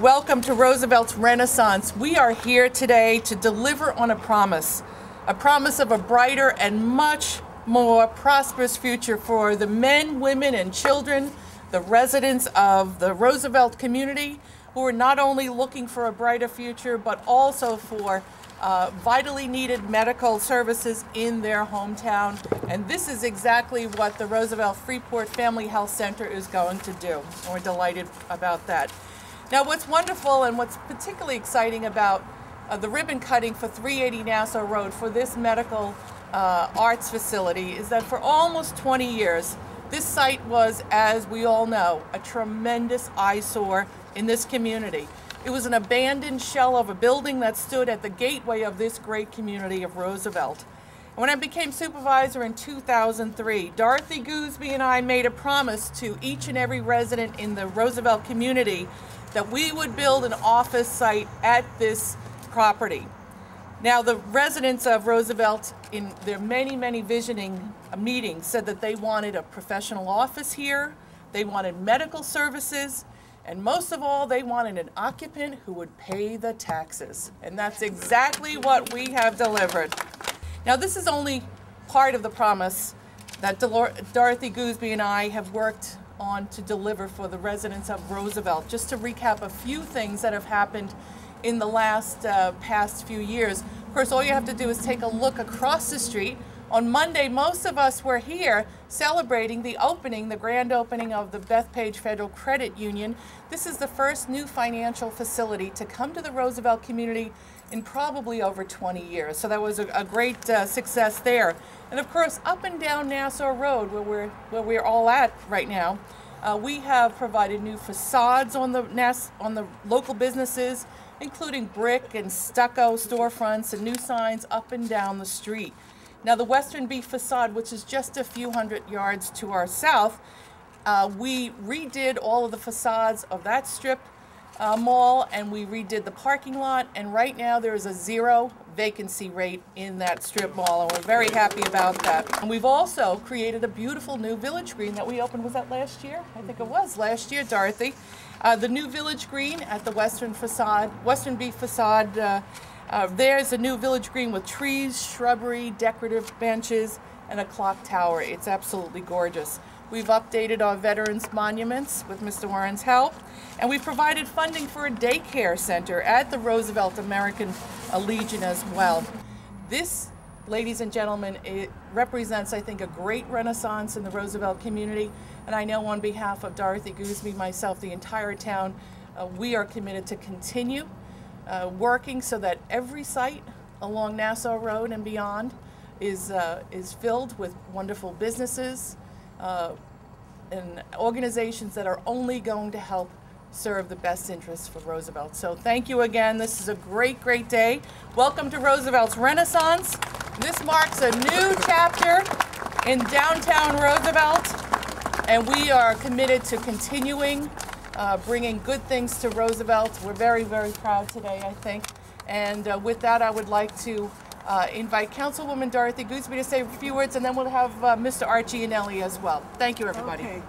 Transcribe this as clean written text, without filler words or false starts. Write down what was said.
Welcome to Roosevelt's Renaissance. We are here today to deliver on a promise of a brighter and much more prosperous future for the men, women, and children, the residents of the Roosevelt community, who are not only looking for a brighter future, but also for vitally needed medical services in their hometown. And this is exactly what the Roosevelt Freeport Family Health Center is going to do. And we're delighted about that. Now, what's wonderful and what's particularly exciting about the ribbon cutting for 380 Nassau Road for this medical arts facility is that for almost 20 years, this site was, as we all know, a tremendous eyesore in this community. It was an abandoned shell of a building that stood at the gateway of this great community of Roosevelt. And when I became supervisor in 2003, Dorothy Gooseby and I made a promise to each and every resident in the Roosevelt community that we would build an office site at this property. Now, the residents of Roosevelt, in their many visioning meetings, said that they wanted a professional office here, they wanted medical services, and most of all, they wanted an occupant who would pay the taxes. And that's exactly what we have delivered. Now, this is only part of the promise that Dorothy Gooseby and I have worked on to deliver for the residents of Roosevelt. Just to recap a few things that have happened in the past few years. Of course, all you have to do is take a look across the street. On Monday, most of us were here celebrating the grand opening of the Bethpage Federal Credit Union. This is the first new financial facility to come to the Roosevelt community in probably over 20 years. So that was a great success there. And of course, up and down Nassau Road, where we're all at right now, we have provided new facades on the local businesses, including brick and stucco storefronts and new signs up and down the street. Now, the Western Beef facade, which is just a few hundred yards to our south, we redid all of the facades of that strip mall, and we redid the parking lot, and right now there is a 0 vacancy rate in that strip mall, and we're very happy about that. And we've also created a beautiful new village green that we opened, was that last year? I think it was last year, Dorothy. The new village green at the Western Beef facade, there's a new village green with trees, shrubbery, decorative benches, and a clock tower. It's absolutely gorgeous. We've updated our veterans monuments with Mr. Warren's help, and we provided funding for a daycare center at the Roosevelt American Legion as well. This, ladies and gentlemen, it represents, I think, a great renaissance in the Roosevelt community, and I know on behalf of Dorothy Gooseby, myself, the entire town, we are committed to continue working so that every site along Nassau Road and beyond is filled with wonderful businesses and organizations that are only going to help serve the best interests for Roosevelt. So thank you again. This is a great day. Welcome to Roosevelt's Renaissance. This marks a new chapter in downtown Roosevelt, and we are committed to continuing bringing good things to Roosevelt. We're very proud today, I think. And with that, I would like to invite Councilwoman Dorothy Gooseby to say a few words, and then we'll have Mr. Archie Anelli as well. Thank you, everybody. Okay.